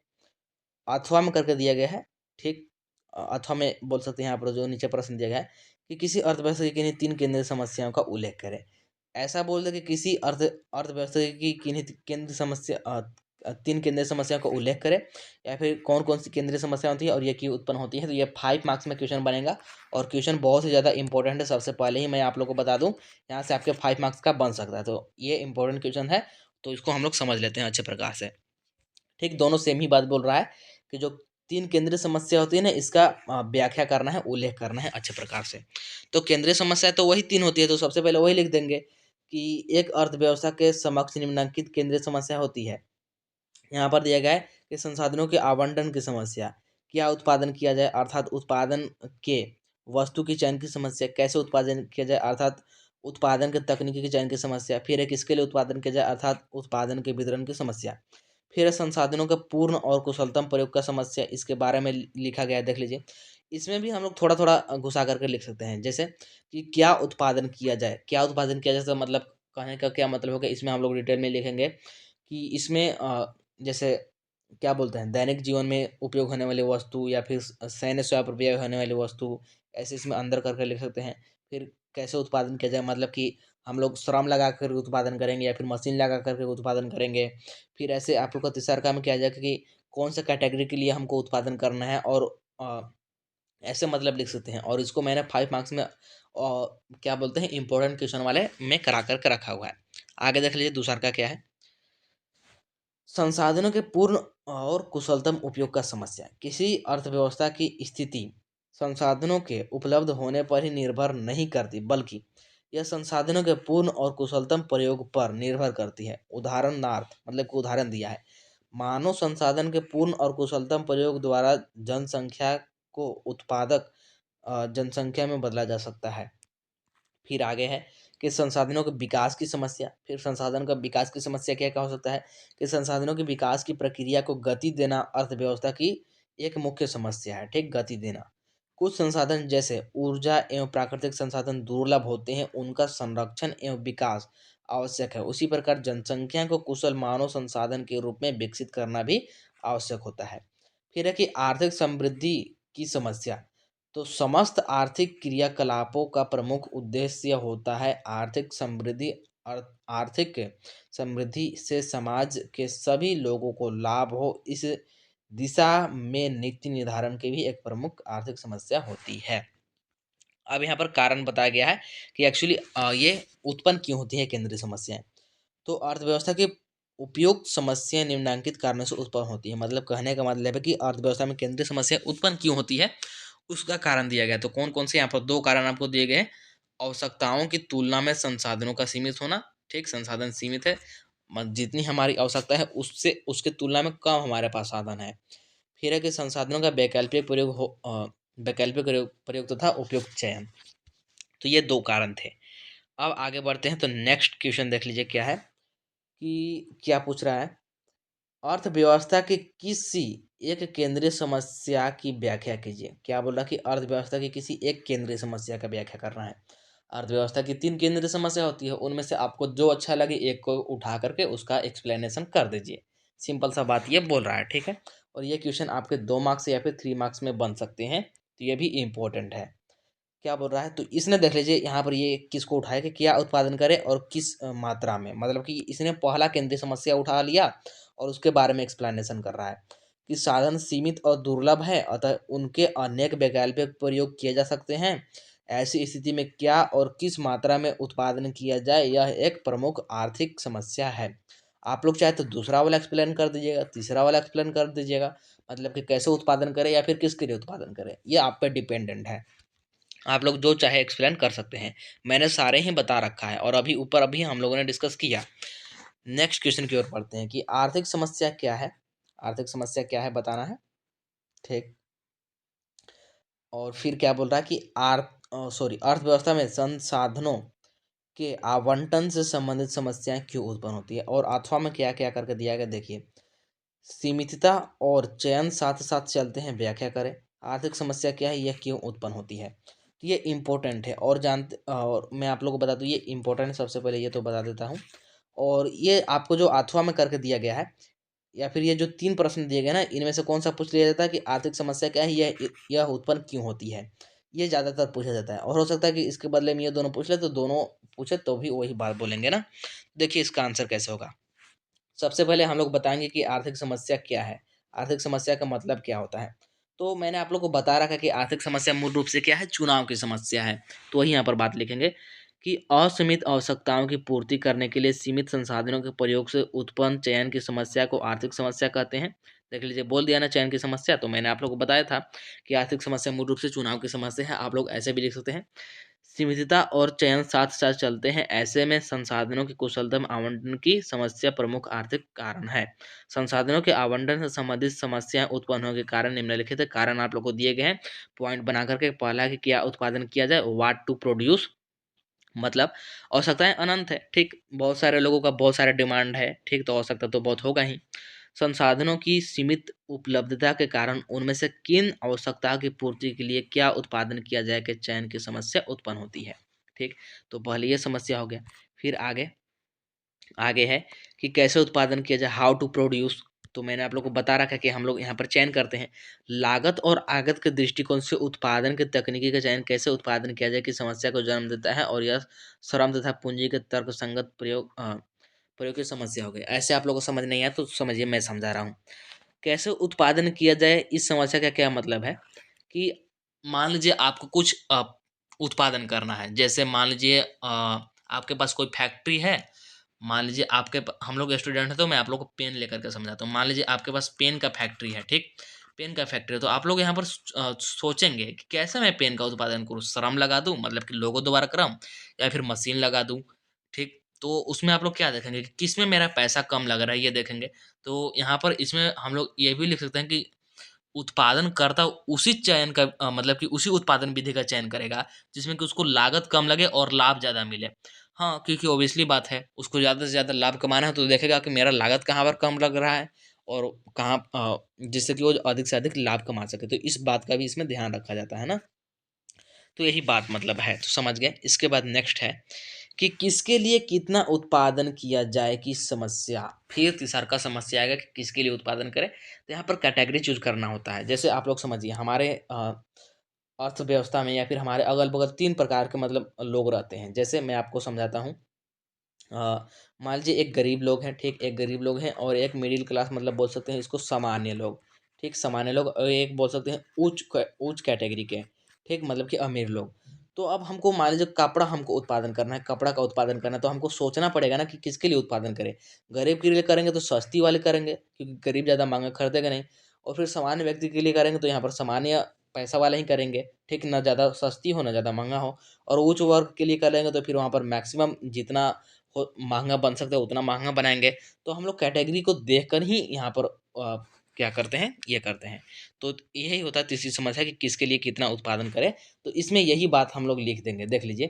अथवा में करके दिया गया है, ठीक। अथवा में बोल सकते हैं यहाँ पर जो नीचे प्रश्न दिया गया है, कि किसी अर्थव्यवस्था की किन्हीं 3 केंद्रीय समस्याओं का उल्लेख करें। ऐसा बोल दे कि किसी अर्थव्यवस्था की किन्हीं केंद्रीय समस्या 3 केंद्रीय समस्याओं का उल्लेख करें, या फिर कौन कौन सी केंद्रीय समस्या होती है और ये क्यों उत्पन्न होती है। तो ये 5 मार्क्स में क्वेश्चन बनेगा, और क्वेश्चन बहुत ही ज़्यादा इंपॉर्टेंट है। सबसे पहले ही मैं आप लोग को बता दूं, यहाँ से आपके 5 मार्क्स का बन सकता है। तो ये इंपॉर्टेंट क्वेश्चन है, तो इसको हम लोग समझ लेते हैं अच्छे प्रकार से। ठीक, दोनों सेम ही बात बोल रहा है, कि जो 3 केंद्रीय समस्या होती है ना, इसका व्याख्या करना है, उल्लेख करना है अच्छे प्रकार से। तो केंद्रीय समस्या तो वही 3 होती है, तो सबसे पहले वही लिख देंगे कि एक अर्थव्यवस्था के समक्ष निम्नलिखित केंद्रीय समस्या होती है। यहाँ पर दिया गया है कि संसाधनों के आवंटन की समस्या, क्या उत्पादन किया जाए अर्थात उत्पादन के वस्तु की चयन की समस्या, कैसे उत्पादन किया जाए अर्थात उत्पादन के तकनीकी के चयन की समस्या, फिर है किसके लिए उत्पादन किया जाए अर्थात उत्पादन के वितरण की समस्या, फिर है संसाधनों का पूर्ण और कुशलतम प्रयोग का समस्या, इसके बारे में लिखा गया है। देख लीजिए, इसमें भी हम लोग थोड़ा थोड़ा घुसा करके लिख सकते हैं, जैसे कि क्या उत्पादन किया जाए, क्या उत्पादन किया जाए, तो मतलब कहने का क्या मतलब होगा, इसमें हम लोग डिटेल में लिखेंगे कि इसमें जैसे क्या बोलते हैं, दैनिक जीवन में उपयोग होने वाली वस्तु, या फिर सैन्य स्वयं प्रक्रिया होने वाली वस्तु, ऐसे इसमें अंदर करके लिख सकते हैं। फिर कैसे उत्पादन किया जाए, मतलब कि हम लोग श्रम लगा कर उत्पादन करेंगे या फिर मशीन लगा करके उत्पादन करेंगे। फिर ऐसे आप लोग का तीसरा काम किया जाए कि कौन सा कैटेगरी के लिए हमको उत्पादन करना है, और ऐसे मतलब लिख सकते हैं। और इसको मैंने 5 मार्क्स में क्या बोलते हैं, इंपॉर्टेंट क्वेश्चन वाले में करा करके रखा हुआ है। आगे देख लीजिए दूसरा का क्या है, संसाधनों के पूर्ण और कुशलतम उपयोग का समस्या। किसी अर्थव्यवस्था की स्थिति संसाधनों के उपलब्ध होने पर ही निर्भर नहीं करती, बल्कि यह संसाधनों के पूर्ण और कुशलतम प्रयोग पर निर्भर करती है। उदाहरणार्थ, मतलब कि उदाहरण दिया है, मानव संसाधन के पूर्ण और कुशलतम प्रयोग द्वारा जनसंख्या को उत्पादक जनसंख्या में बदला जा सकता है। फिर आगे है कि संसाधनों के विकास की समस्या। फिर संसाधन का विकास की समस्या क्या क्या हो सकता है, कि संसाधनों के विकास की प्रक्रिया को गति देना अर्थव्यवस्था की एक मुख्य समस्या है। ठीक, गति देना। कुछ संसाधन जैसे ऊर्जा एवं प्राकृतिक संसाधन दुर्लभ होते हैं, उनका संरक्षण एवं विकास आवश्यक है। उसी प्रकार जनसंख्या को कुशल मानव संसाधन के रूप में विकसित करना भी आवश्यक होता है। फिर है कि आर्थिक समृद्धि की समस्या। तो समस्त आर्थिक क्रियाकलापों का प्रमुख उद्देश्य होता है आर्थिक समृद्धि। आर्थिक समृद्धि से समाज के सभी लोगों को लाभ हो, इस दिशा में नीति निर्धारण की भी एक प्रमुख आर्थिक समस्या होती है। अब यहाँ पर कारण बताया गया है कि एक्चुअली ये उत्पन्न क्यों होती है केंद्रीय समस्याएं। तो अर्थव्यवस्था की उपयुक्त समस्या निम्नलिखित कारणों से उत्पन्न होती है। मतलब कहने का मतलब है कि अर्थव्यवस्था में केंद्रीय समस्या उत्पन्न क्यों होती है, उसका कारण दिया गया। तो कौन कौन से, यहाँ पर 2 कारण आपको दिए गए हैं। आवश्यकताओं की तुलना में संसाधनों का सीमित होना। ठीक, संसाधन सीमित है, जितनी हमारी आवश्यकता है उससे उसके तुलना में कम हमारे पास साधन है। फिर है कि संसाधनों का वैकल्पिक प्रयोग वैकल्पिक प्रयोग तथा उपयुक्त चयन। तो ये 2 कारण थे। अब आगे बढ़ते हैं, तो नेक्स्ट क्वेश्चन देख लीजिए क्या है, कि क्या पूछ रहा है, अर्थव्यवस्था की किसी एक केंद्रीय समस्या की व्याख्या कीजिए। क्या बोल रहा है कि अर्थव्यवस्था की किसी एक केंद्रीय समस्या का व्याख्या करना है। अर्थव्यवस्था की 3 केंद्रीय समस्या होती है, उनमें से आपको जो अच्छा लगे एक को उठा करके उसका एक्सप्लेनेशन कर दीजिए। सिंपल सा बात ये बोल रहा है, ठीक है। और ये क्वेश्चन आपके 2 मार्क्स या फिर 3 मार्क्स में बन सकते हैं, तो ये भी इम्पोर्टेंट है। क्या बोल रहा है, तो इसने देख लीजिए यहाँ पर ये किसको उठाया, कि क्या उत्पादन करे और किस मात्रा में। मतलब कि इसने पहला केंद्रीय समस्या उठा लिया और उसके बारे में एक्सप्लेनेशन कर रहा है कि साधन सीमित और दुर्लभ है, अतः उनके अनेक वैकल्पिक प्रयोग किए जा सकते हैं। ऐसी स्थिति में क्या और किस मात्रा में उत्पादन किया जाए, यह एक प्रमुख आर्थिक समस्या है। आप लोग चाहे तो दूसरा वाला एक्सप्लेन कर दीजिएगा, तीसरा वाला एक्सप्लेन कर दीजिएगा, मतलब कि कैसे उत्पादन करें या फिर किसके लिए उत्पादन करें, ये आप पे डिपेंडेंट है। आप लोग जो चाहे एक्सप्लेन कर सकते हैं, मैंने सारे ही बता रखा है और अभी हम लोगों ने डिस्कस किया। नेक्स्ट क्वेश्चन की ओर पढ़ते हैं कि आर्थिक समस्या क्या है। आर्थिक समस्या क्या है बताना है, ठीक। और फिर क्या बोल रहा है कि अर्थव्यवस्था में संसाधनों के आवंटन से संबंधित समस्याएं क्यों उत्पन्न होती है, और अथवा में क्या क्या करके दिया गया देखिए। सीमितता और चयन साथ साथ चलते हैं, व्याख्या करें। आर्थिक समस्या क्या है, यह क्यों उत्पन्न होती है, तो ये इम्पोर्टेंट है। और मैं आप लोगों को बता दूं ये इम्पोर्टेंट है, सबसे पहले ये तो बता देता हूँ। और ये आपको जो अथवा में करके दिया गया है, या फिर ये जो 3 प्रश्न दिए गए ना, इनमें से कौन सा पूछ लिया जाता है कि आर्थिक समस्या क्या है, यह उत्पन्न क्यों होती है, ये ज़्यादातर पूछा जाता है। और हो सकता है कि इसके बदले में ये दोनों पूछ ले, तो दोनों पूछे तो भी वही बात बोलेंगे ना। देखिए इसका आंसर कैसे होगा। सबसे पहले हम लोग बताएंगे कि आर्थिक समस्या क्या है, आर्थिक समस्या का मतलब क्या होता है। तो मैंने आप लोग को बता रखा कि आर्थिक समस्या मूल रूप से क्या है, चुनाव की समस्या है। तो वही यहाँ पर बात लिखेंगे कि असीमित आवश्यकताओं की पूर्ति करने के लिए सीमित संसाधनों के प्रयोग से उत्पन्न चयन की समस्या को आर्थिक समस्या कहते हैं। देख लीजिए, बोल दिया ना चयन की समस्या, तो मैंने आप लोग को बताया था कि आर्थिक समस्या मूल रूप से चुनाव की समस्या है। आप लोग ऐसे भी लिख सकते हैं, सीमितता और चयन साथ साथ चलते हैं, ऐसे में संसाधनों की कुशलतम आवंटन की समस्या प्रमुख आर्थिक कारण है। संसाधनों के आवंटन से संबंधित समस्याएं उत्पन्न होने के कारण निम्नलिखित कारण आप लोग को दिए गए हैं, पॉइंट बना करके। पहला कि क्या उत्पादन किया जाए, व्हाट टू प्रोड्यूस, मतलब आवश्यकताएं अनंत है, ठीक। बहुत सारे लोगों का बहुत सारा डिमांड है, ठीक, तो आवश्यकता तो बहुत होगा ही। संसाधनों की सीमित उपलब्धता के कारण उनमें से किन आवश्यकताओं की पूर्ति के लिए क्या उत्पादन किया जाए के चयन की समस्या उत्पन्न होती है, ठीक। तो पहले ये समस्या हो गया। फिर आगे आगे है कि कैसे उत्पादन किया जाए, हाउ टू प्रोड्यूस। तो मैंने आप लोग को बता रखा है कि हम लोग यहाँ पर चयन करते हैं लागत और आगत के दृष्टिकोण से उत्पादन के तकनीकी का चयन कैसे उत्पादन किया जाए की समस्या को जन्म देता है, और यह श्रम तथा पूंजी के तर्क संगत प्रयोग की समस्या हो गई। ऐसे आप लोगों को समझ नहीं आया तो समझिए, मैं समझा रहा हूँ। कैसे उत्पादन किया जाए, इस समस्या का क्या मतलब है कि मान लीजिए आपको कुछ उत्पादन करना है। जैसे मान लीजिए आपके पास कोई फैक्ट्री है। मान लीजिए हम लोग स्टूडेंट हैं, तो मैं आप लोग को पेन लेकर के समझाता हूँ। मान लीजिए आपके पास पेन का फैक्ट्री है, ठीक। पेन का फैक्ट्री है, तो आप लोग यहाँ पर सोचेंगे कि कैसे मैं पेन का उत्पादन करूँ, श्रम लगा दूँ, मतलब कि लोगों द्वारा क्रम, या फिर मशीन लगा दूँ, ठीक। तो उसमें आप लोग क्या देखेंगे कि किस में मेरा पैसा कम लग रहा है, ये देखेंगे। तो यहाँ पर इसमें हम लोग ये भी लिख सकते हैं कि उत्पादनकर्ता उसी चयन का मतलब कि उसी उत्पादन विधि का चयन करेगा जिसमें कि उसको लागत कम लगे और लाभ ज़्यादा मिले। हाँ, क्योंकि ऑब्वियसली बात है, उसको ज़्यादा से ज़्यादा लाभ कमाना है, तो देखेगा कि मेरा लागत कहाँ पर कम लग रहा है और कहाँ जिससे कि वो अधिक से अधिक लाभ कमा सके। तो इस बात का भी इसमें ध्यान रखा जाता है ना। तो यही बात मतलब है, तो समझ गए। इसके बाद नेक्स्ट है कि किसके लिए कितना उत्पादन किया जाए की समस्या। फिर तीसरा का समस्या आएगा कि किसके लिए उत्पादन करें, तो यहाँ पर कैटेगरी चूज करना होता है। जैसे आप लोग समझिए, हमारे अर्थव्यवस्था में या फिर हमारे अगल बगल 3 प्रकार के मतलब लोग रहते हैं। जैसे मैं आपको समझाता हूँ। मान लीजिए एक गरीब लोग हैं, ठीक, एक गरीब लोग हैं और एक मिडिल क्लास, मतलब बोल सकते हैं इसको सामान्य लोग, ठीक, सामान्य लोग, और एक बोल सकते हैं उच्च कैटेगरी के, ठीक, मतलब कि अमीर लोग। तो अब हमको मान लीजिए कपड़ा हमको उत्पादन करना है, कपड़ा का उत्पादन करना है, तो हमको सोचना पड़ेगा ना कि किसके लिए उत्पादन करें। गरीब के लिए करेंगे तो सस्ती वाले करेंगे, क्योंकि गरीब ज़्यादा महंगा खरीदेगा नहीं। और फिर सामान्य व्यक्ति के लिए करेंगे तो यहाँ पर सामान्य पैसा वाला ही करेंगे, ठीक, ना ज़्यादा सस्ती हो ना ज़्यादा महंगा हो। और उच्च वर्ग के लिए करेंगे तो फिर वहाँ पर मैक्सिमम जितना हो महँगा बन सकता है उतना महँगा बनाएँगे। तो हम लोग कैटेगरी को देखकर ही यहाँ पर क्या करते हैं, ये करते हैं। तो यही होता है तीसरी समस्या कि किसके लिए कितना उत्पादन करें। तो इसमें यही बात हम लोग लिख देंगे। देख लीजिए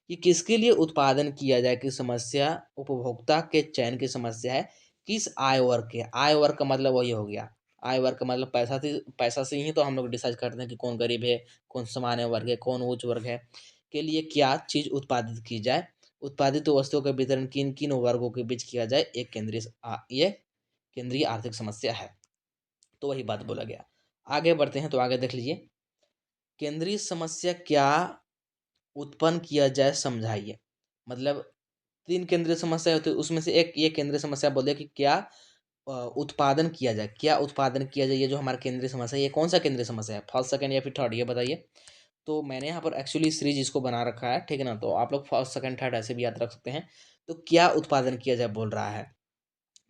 कि किसके लिए उत्पादन किया जाए की समस्या उपभोक्ता के चयन की समस्या है। किस आय वर्ग के, आय वर्ग का मतलब वही हो गया। आय वर्ग का मतलब पैसा से ही तो हम लोग डिसाइड करते हैं कि कौन गरीब है, कौन सामान्य वर्ग है, कौन उच्च वर्ग है, के लिए क्या चीज़ उत्पादित की जाए। उत्पादित वस्तुओं का वितरण किन किन वर्गों के बीच किया जाए, एक ये केंद्रीय आर्थिक समस्या है। तो वही बात बोला गया। आगे बढ़ते हैं, तो आगे देख लीजिए, केंद्रीय समस्या क्या उत्पन्न किया जाए समझाइए। मतलब 3 केंद्रीय समस्या होती है, उसमें से एक ये केंद्रीय समस्या बोल दिया कि क्या उत्पादन किया जाए, क्या उत्पादन किया जाए। ये जो हमारा केंद्रीय समस्या है, ये कौन सा केंद्रीय समस्या है, फर्स्ट, सेकंड या फिर थर्ड, ये बताइए। तो मैंने यहाँ पर एक्चुअली सीरीज इसको बना रखा है, ठीक है ना। तो आप लोग फर्स्ट, सेकंड, थर्ड ऐसे भी याद रख सकते हैं। तो क्या उत्पादन किया जाए बोल रहा है,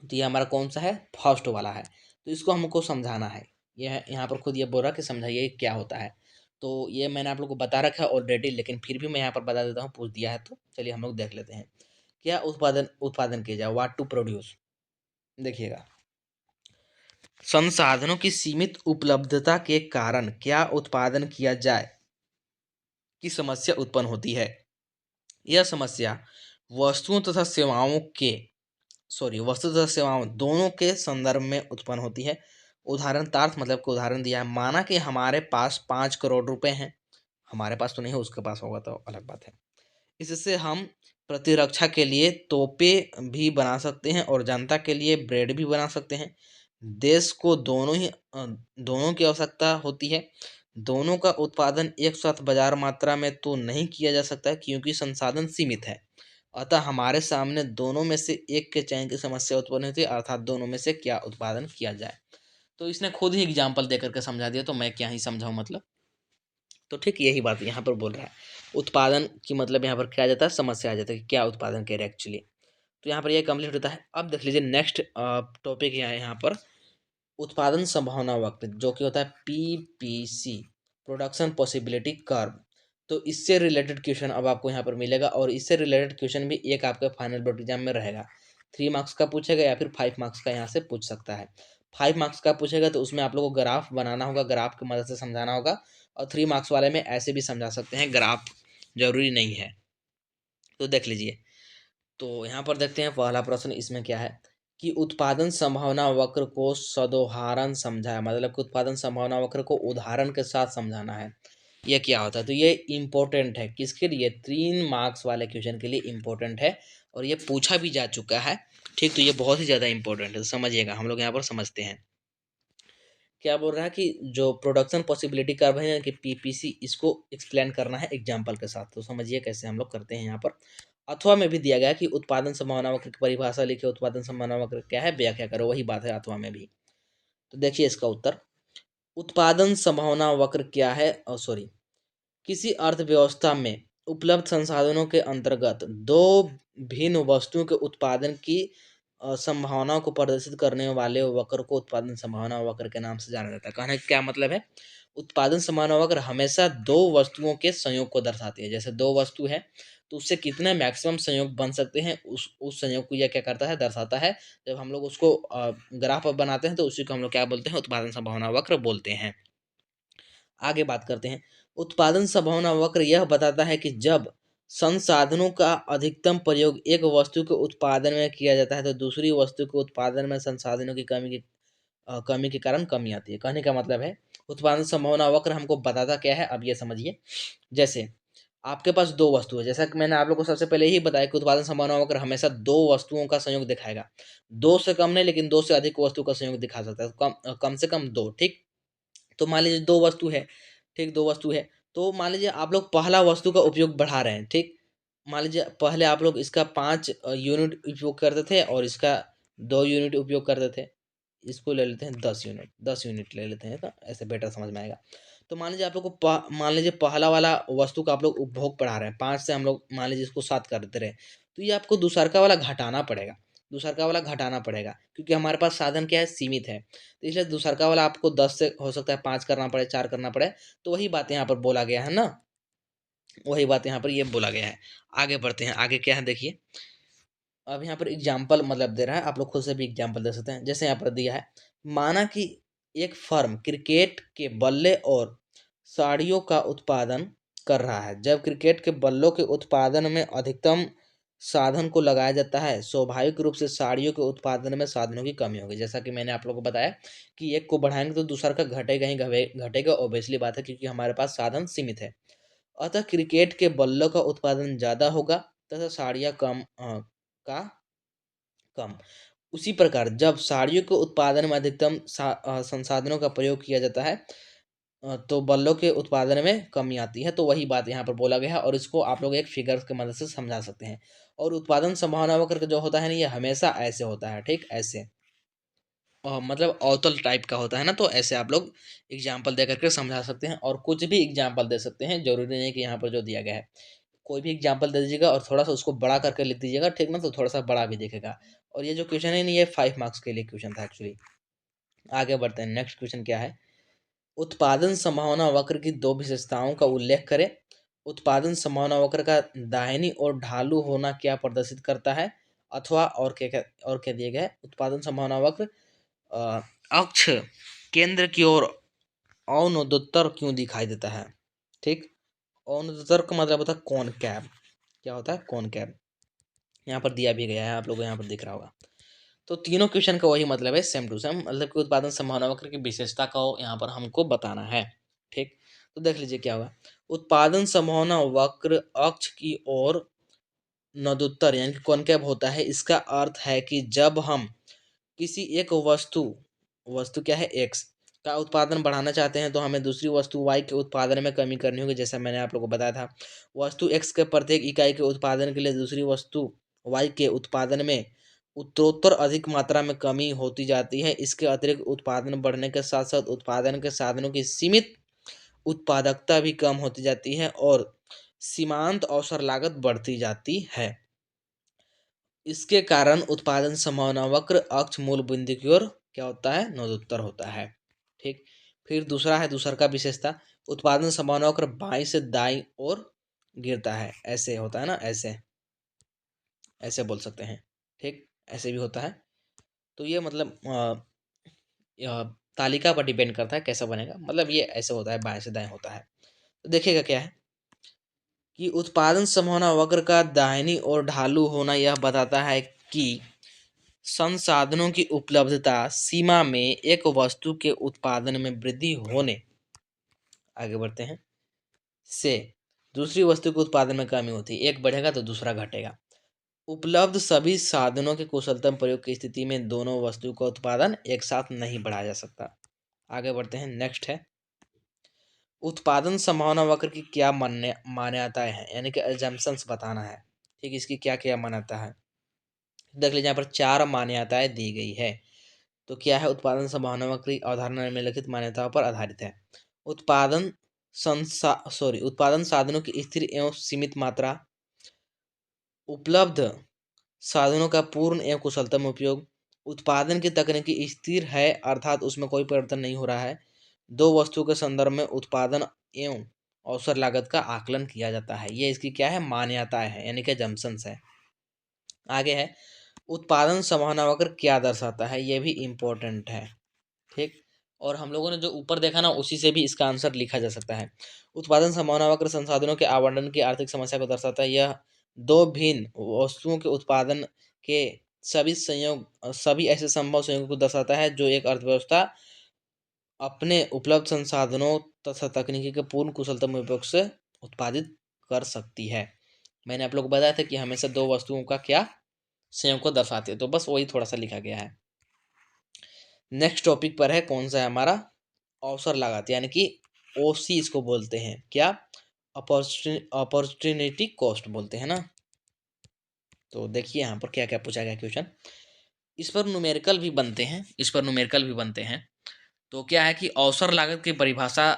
तो ये हमारा कौन सा है, फर्स्ट वाला है। तो इसको हमको समझाना है। यह यहाँ पर खुद ये बोल रहा है कि समझाइए क्या होता है। तो ये मैंने आप लोग को बता रखा है ऑलरेडी, लेकिन फिर भी मैं यहाँ पर बता देता हूँ, पूछ दिया है तो चलिए हम लोग देख लेते हैं। क्या उत्पादन उत्पादन किया जाए, व्हाट टू प्रोड्यूस। देखिएगा, संसाधनों की सीमित उपलब्धता के कारण क्या उत्पादन किया जाए की समस्या उत्पन्न होती है। यह समस्या वस्तुओं तथा सेवाओं के वस्तु तथा सेवाओं दोनों के संदर्भ में उत्पन्न होती है। उदाहरणार्थ मतलब को उदाहरण दिया है, माना कि हमारे पास 5 करोड़ रुपए हैं। हमारे पास तो नहीं है, उसके पास होगा तो अलग बात है। इससे हम प्रतिरक्षा के लिए तोपे भी बना सकते हैं और जनता के लिए ब्रेड भी बना सकते हैं। देश को दोनों की आवश्यकता होती है। दोनों का उत्पादन एक साथ बाजार मात्रा में तो नहीं किया जा सकता है, क्योंकि संसाधन सीमित है। अतः हमारे सामने दोनों में से एक के चयन की समस्या उत्पन्न होती है, अर्थात दोनों में से क्या उत्पादन किया जाए। तो इसने खुद ही एग्जाम्पल दे करके समझा दिया, तो मैं क्या ही समझाऊं मतलब। तो ठीक यही बात यहाँ पर बोल रहा है। उत्पादन की मतलब यहाँ पर क्या आ जाता है, समस्या आ जाता है कि क्या उत्पादन करे एक्चुअली। तो यहाँ पर ये कंप्लीट होता है। अब देख लीजिए नेक्स्ट टॉपिक है यहाँ पर उत्पादन संभावना वक्र, जो कि होता है पीपीसी, प्रोडक्शन पॉसिबिलिटी कर्व। तो इससे रिलेटेड क्वेश्चन अब आपको यहाँ पर मिलेगा, और इससे रिलेटेड क्वेश्चन भी एक आपके फाइनल बोर्ड एग्जाम में रहेगा। 3 मार्क्स का पूछेगा या फिर 5 मार्क्स का यहाँ से पूछ सकता है। 5 मार्क्स का पूछेगा तो उसमें आप लोगों को ग्राफ बनाना होगा, ग्राफ की मदद से समझाना होगा। और 3 मार्क्स वाले में ऐसे भी समझा सकते हैं, ग्राफ जरूरी नहीं है। तो देख लीजिए, तो यहाँ पर देखते हैं पहला प्रश्न इसमें क्या है कि उत्पादन संभावना वक्र को सदोहारण समझाया, मतलब कि उत्पादन संभावना वक्र को उदाहरण के साथ समझाना है। ये क्या होता है, तो ये इम्पोर्टेंट है किसके लिए, 3 मार्क्स वाले क्वेश्चन के लिए इम्पोर्टेंट है, और ये पूछा भी जा चुका है। ठीक, तो ये बहुत ही ज़्यादा इंपॉर्टेंट है, तो समझिएगा। हम लोग यहाँ पर समझते हैं क्या बोल रहा है कि जो प्रोडक्शन पॉसिबिलिटी कर्व है कि पीपीसी, इसको एक्सप्लेन करना है एग्जांपल के साथ। तो समझिए कैसे हम लोग करते हैं यहाँ पर। अथवा में भी दिया गया है कि उत्पादन संभावना वक्र की परिभाषा लिखे, उत्पादन संभावना वक्र क्या है व्याख्या करो, वही बात है अथवा में भी। तो देखिए इसका उत्तर, उत्पादन संभावना वक्र क्या है, सॉरी, किसी अर्थव्यवस्था में उपलब्ध संसाधनों के अंतर्गत दो भिन्न वस्तुओं के उत्पादन की संभावनाओं को प्रदर्शित करने वाले वक्र को उत्पादन संभावना वक्र के नाम से जाना जाता है। कहने का क्या मतलब है, उत्पादन संभावना वक्र हमेशा दो वस्तुओं के संयोग को दर्शाती है। जैसे दो वस्तु है तो उससे कितने मैक्सिमम संयोग बन सकते हैं, उस संयोग को यह क्या करता है, दर्शाता है। जब हम लोग उसको ग्राफ बनाते हैं तो उसी को हम लोग क्या बोलते हैं, उत्पादन संभावना वक्र बोलते हैं। आगे बात करते हैं। उत्पादन संभावना वक्र यह बताता है कि जब संसाधनों का अधिकतम प्रयोग एक वस्तु के उत्पादन में किया जाता है तो दूसरी वस्तु के उत्पादन में संसाधनों की कमी के कारण कमी आती है। कहने का मतलब है उत्पादन संभावना वक्र हमको बताता क्या है, अब ये समझिए। जैसे आपके पास दो वस्तु है, जैसा कि मैंने आप लोग को सबसे पहले ही बताया कि उत्पादन संभावना वक्र हमेशा दो वस्तुओं का संयोग दिखाएगा। दो से कम नहीं, लेकिन दो से अधिक वस्तु का संयोग दिखा सकता है। कम से कम दो, ठीक। तो मान लीजिए दो वस्तु है, ठीक, दो वस्तु है। तो मान लीजिए आप लोग पहला वस्तु का उपयोग बढ़ा रहे हैं, ठीक। मान लीजिए पहले आप लोग इसका 5 यूनिट उपयोग करते थे और इसका 2 यूनिट उपयोग करते थे। इसको ले लेते हैं 10 यूनिट, 10 यूनिट ले लेते हैं, तो ऐसे बेटर समझ में आएगा। तो मान लीजिए आप लोग को मान लीजिए पहला वाला वस्तु का आप लोग उपभोग बढ़ा रहे हैं, 5 से हम लोग मान लीजिए इसको 7 कर देते रहे, तो ये आपको दूसरका वाला घटाना पड़ेगा। दूसरका वाला घटाना पड़ेगा क्योंकि हमारे पास साधन क्या है, सीमित है। तो इसलिए दूसरका वाला आपको 10 से हो सकता है 5 करना पड़े, 4 करना पड़े। तो वही बात यहाँ पर बोला गया है ना, वही बात यहाँ पर ये बोला गया है। आगे बढ़ते हैं, आगे क्या है देखिए। अब यहाँ पर एग्जाम्पल मतलब दे रहा है, आप लोग खुद से भी एग्जाम्पल दे सकते हैं। जैसे यहाँ पर दिया है, माना कि एक फर्म क्रिकेट के बल्ले और साड़ियों का उत्पादन कर रहा है। जब क्रिकेट के बल्लों के उत्पादन में अधिकतम साधन को लगाया जाता है, स्वाभाविक रूप से साड़ियों के उत्पादन में साधनों की कमी होगी। जैसा कि मैंने आप लोगों को बताया कि एक को बढ़ाएंगे तो दूसरा का घटेगा ही घटेगा, ऑब्वियसली बात है, क्योंकि हमारे पास साधन सीमित है। अतः क्रिकेट के बल्लों का उत्पादन ज़्यादा होगा तथा साड़ियाँ का कम। उसी प्रकार जब साड़ियों के उत्पादन में अधिकतम संसाधनों का प्रयोग किया जाता है तो बल्लों के उत्पादन में कमी आती है। तो वही बात यहाँ पर बोला गया है, और इसको आप लोग एक फिगर की मदद से समझा सकते हैं। और उत्पादन संभावना वक्र जो होता है ना, ये हमेशा ऐसे होता है, ठीक, ऐसे मतलब अवतल टाइप का होता है ना। तो ऐसे आप लोग एग्जाम्पल दे करके समझा सकते हैं, और कुछ भी एग्जाम्पल दे सकते हैं, जरूरी नहीं कि यहाँ पर जो दिया गया है। कोई भी एग्जाम्पल दे दीजिएगा और थोड़ा सा उसको बड़ा करके लिख दीजिएगा, ठीक ना, तो थोड़ा सा बड़ा भी दिखेगा। और ये जो क्वेश्चन है नहीं, ये 5 मार्क्स के लिए क्वेश्चन था एक्चुअली। आगे बढ़ते हैं, नेक्स्ट क्वेश्चन क्या है उत्पादन संभावना वक्र की दो विशेषताओं का उल्लेख करें। उत्पादन संभावना वक्र का दाहिनी ओर ढालू होना क्या प्रदर्शित करता है, अथवा और क्या दिया गया है, उत्पादन संभावना वक्र अक्ष केंद्र की ओर अवनतोत्तर क्यों दिखाई देता है। ठीक, अवनतोत्तर का मतलब होता है कॉनकैव। क्या होता है, कॉनकैव। यहाँ पर दिया भी गया है, आप लोगों को यहाँ पर दिख रहा होगा। तो तीनों क्वेश्चन का वही मतलब है, सेम टू सेम, मतलब कि उत्पादन संभावना वक्र की विशेषता का यहाँ पर हमको बताना है। ठीक, तो देख लीजिए क्या हुआ। उत्पादन संभावना वक्र अक्ष की ओर नदोत्तर यानी कि कॉनकेव होता है। इसका अर्थ है कि जब हम किसी एक वस्तु वस्तु क्या है, एक्स का उत्पादन बढ़ाना चाहते हैं तो हमें दूसरी वस्तु वाई के उत्पादन में कमी करनी होगी। जैसा मैंने आप लोगों को बताया था, वस्तु एक्स के प्रत्येक इकाई के उत्पादन के लिए दूसरी वस्तु वाई के उत्पादन में उत्तरोत्तर अधिक मात्रा में कमी होती जाती है। इसके अतिरिक्त उत्पादन बढ़ने के साथ साथ उत्पादन के साधनों की सीमित उत्पादकता भी कम होती जाती है और सीमांत अवसर लागत बढ़ती जाती है। इसके कारण उत्पादन संभावना वक्र अक्ष मूल बिंदु की ओर क्या होता है, नोदोत्तर होता है। ठीक, फिर दूसरा है, दूसर का विशेषता, उत्पादन संभावना वक्र बाईं से दाईं ओर गिरता है। ऐसे होता है ना, ऐसे ऐसे बोल सकते हैं। ठीक, ऐसे भी होता है। तो ये मतलब यह तालिका पर डिपेंड करता है कैसा बनेगा, मतलब ये ऐसे होता है, बाएं से दाएं होता है। तो देखिएगा क्या है कि उत्पादन संभावना वक्र का दाहिनी ओर ढालू होना यह बताता है कि संसाधनों की उपलब्धता सीमा में एक वस्तु के उत्पादन में वृद्धि होने, आगे बढ़ते हैं, से दूसरी वस्तु के उत्पादन में कमी होती है। एक बढ़ेगा तो दूसरा घटेगा। उपलब्ध सभी साधनों के कुशलतम प्रयोग की स्थिति में दोनों वस्तु का उत्पादन एक साथ नहीं बढ़ाया जा सकता। आगे बढ़ते हैं, नेक्स्ट है, उत्पादन संभावना वक्र की क्या मान्यताएं हैं, यानी कि अजम्पशंस बताना है। ठीक, इसकी क्या क्या मान्यता है, देख लीजिए। यहाँ पर चार मान्यताएं दी गई है। तो क्या है, उत्पादन संभावना वक्र की अवधारणा निम्नलिखित मान्यताओं पर आधारित है। उत्पादन साधनों की स्थिर एवं सीमित मात्रा, उपलब्ध साधनों का पूर्ण एवं कुशलतम उपयोग, उत्पादन की तकनीकी स्थिर है अर्थात उसमें कोई परिवर्तन नहीं हो रहा है, दो वस्तुओं के संदर्भ में उत्पादन एवं अवसर लागत का आकलन किया जाता है। ये इसकी क्या है, मान्यताएं हैं, यानी कि जम्पशंस है। आगे है, उत्पादन संभावना वक्र क्या दर्शाता है, ये भी इम्पोर्टेंट है। ठीक, और हम लोगों ने जो ऊपर देखा ना, उसी से भी इसका आंसर लिखा जा सकता है। उत्पादन संभावना वक्र संसाधनों के आवंटन की आर्थिक समस्या को दर्शाता है। यह दो भिन्न वस्तुओं के उत्पादन के सभी ऐसे संभव संयोगों को दर्शाता है जो एक अर्थव्यवस्था अपने उपलब्ध संसाधनों तथा तकनीकी के पूर्ण कुशलतम उपयोग से उत्पादित कर सकती है। मैंने आप लोग को बताया था कि हमेशा दो वस्तुओं का क्या संयोग को दर्शाती है, तो बस वही थोड़ा सा लिखा गया है। नेक्स्ट टॉपिक पर है, कौन सा है हमारा, अवसर लागत, यानी कि ओसी इसको बोलते हैं। क्या, अपॉर्चुनिटी कॉस्ट बोलते हैं ना। तो देखिए यहाँ पर क्या क्या पूछा गया क्वेश्चन, इस पर न्यूमेरिकल भी बनते हैं, इस पर न्यूमेरिकल भी बनते हैं। तो क्या है कि अवसर लागत की परिभाषा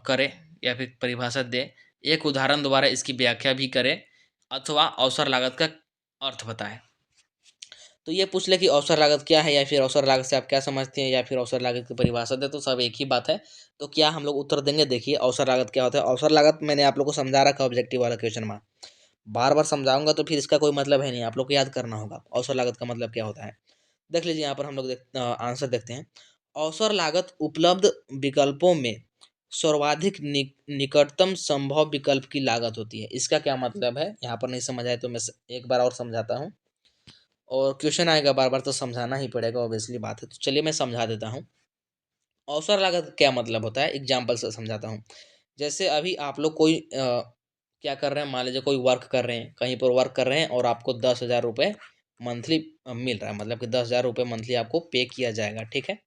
करे या फिर परिभाषा दे, एक उदाहरण द्वारा इसकी व्याख्या भी करे, अथवा अवसर लागत का अर्थ बताए। तो ये पूछ ले कि अवसर लागत क्या है, या फिर अवसर लागत से आप क्या समझते हैं, या फिर अवसर लागत की परिभाषा दे, तो सब एक ही बात है। तो क्या हम लोग उत्तर देंगे, देखिए अवसर लागत क्या होता है। अवसर लागत मैंने आप लोग को समझा रखा है ऑब्जेक्टिव वाला क्वेश्चन में, बार बार समझाऊंगा तो फिर इसका कोई मतलब है नहीं, आप लोग को याद करना होगा अवसर लागत का मतलब क्या होता है। देख लीजिए यहाँ पर हम लोग आंसर देखते हैं। अवसर लागत उपलब्ध विकल्पों में सर्वाधिक निकटतम संभव विकल्प की लागत होती है। इसका क्या मतलब है, यहाँ पर नहीं समझ आए तो मैं एक बार और समझाता हूँ, और क्वेश्चन आएगा बार बार तो समझाना ही पड़ेगा, ऑब्वियसली बात है। तो चलिए मैं समझा देता हूँ अवसर लागत क्या मतलब होता है, एग्जाम्पल से समझाता हूँ। जैसे अभी आप लोग कोई क्या कर रहे हैं, मान लीजिए कोई वर्क कर रहे हैं, कहीं पर वर्क कर रहे हैं और आपको 10,000 रुपये मंथली मिल रहा है, मतलब कि 10,000 रुपये मंथली आपको पे किया जाएगा। ठीक है,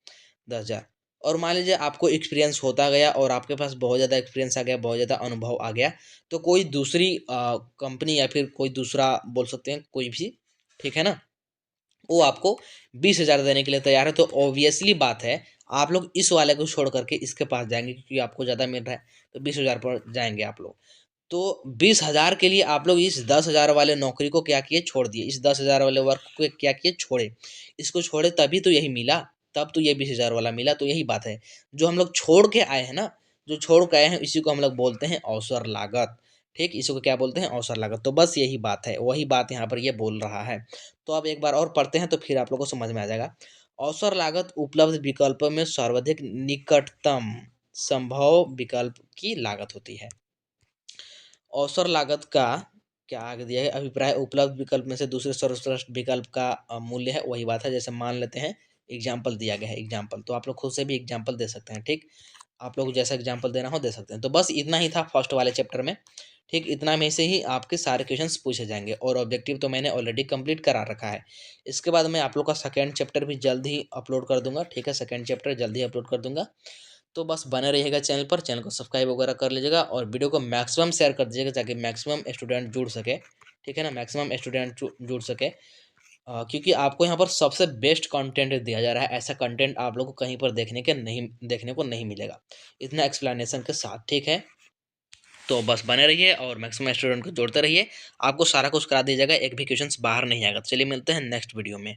10,000। और मान लीजिए आपको एक्सपीरियंस होता गया और आपके पास बहुत ज़्यादा एक्सपीरियंस आ गया, बहुत ज़्यादा अनुभव आ गया, तो कोई दूसरी कंपनी या फिर कोई दूसरा बोल सकते हैं कोई भी, ठीक है ना, वो आपको 20,000 देने के लिए तैयार है। तो ऑब्वियसली बात है, आप लोग इस वाले को छोड़ करके इसके पास जाएंगे क्योंकि आपको ज़्यादा मिल रहा है, तो 20,000 पर जाएंगे आप लोग। तो 20,000 के लिए आप लोग इस 10,000 वाले नौकरी को क्या किए, छोड़ दिए, इस 10,000 वाले वर्क को क्या किए, छोड़े, इसको छोड़े तभी तो यही मिला। तब तो ये 20,000 वाला मिला। तो यही बात है, जो हम लोग छोड़ के आए हैं ना, जो छोड़ के आए हैं इसी को हम लोग बोलते हैं अवसर लागत। ठीक, इसी को क्या बोलते हैं, अवसर लागत। तो बस यही बात है, वही बात यहाँ पर ये बोल रहा है। तो अब एक बार और पढ़ते हैं तो फिर आप लोगों को समझ में आ जाएगा। अवसर लागत उपलब्ध विकल्पों में सर्वाधिक निकटतम संभव विकल्प की लागत होती है। अवसर लागत का क्या आगे दिया है, अभिप्राय उपलब्ध विकल्प में से दूसरे सर्वश्रेष्ठ विकल्प का मूल्य है। वही बात है, जैसे मान लेते हैं एग्जाम्पल दिया गया है, एग्जाम्पल तो आप लोग खुद से भी एग्जाम्पल दे सकते हैं। ठीक, आप लोग जैसा एग्जाम्पल देना हो दे सकते हैं। तो बस इतना ही था फर्स्ट वाले चैप्टर में। ठीक, इतना में से ही आपके सारे क्वेश्चंस पूछे जाएंगे और ऑब्जेक्टिव तो मैंने ऑलरेडी कंप्लीट करा रखा है। इसके बाद मैं आप लोग का सेकेंड चैप्टर भी जल्द ही अपलोड कर दूंगा। ठीक है, सेकेंड चैप्टर जल्द ही अपलोड कर दूंगा। तो बस बने रहिएगा चैनल पर, चैनल को सब्सक्राइब वगैरह कर लीजिएगा और वीडियो को मैक्सिमम शेयर कर दीजिएगा ताकि मैक्सिमम स्टूडेंट जुड़ सके। ठीक है ना, मैक्सिमम स्टूडेंट जुड़ सके। क्योंकि आपको यहाँ पर सबसे बेस्ट कंटेंट दिया जा रहा है। ऐसा कंटेंट आप लोग को कहीं पर देखने को नहीं मिलेगा इतना एक्सप्लेनेशन के साथ। ठीक है, तो बस बने रहिए और मैक्सिमम स्टूडेंट को जोड़ते रहिए। आपको सारा कुछ करा दिया जाएगा, एक भी क्वेश्चन बाहर नहीं आएगा। चलिए मिलते हैं नेक्स्ट वीडियो में।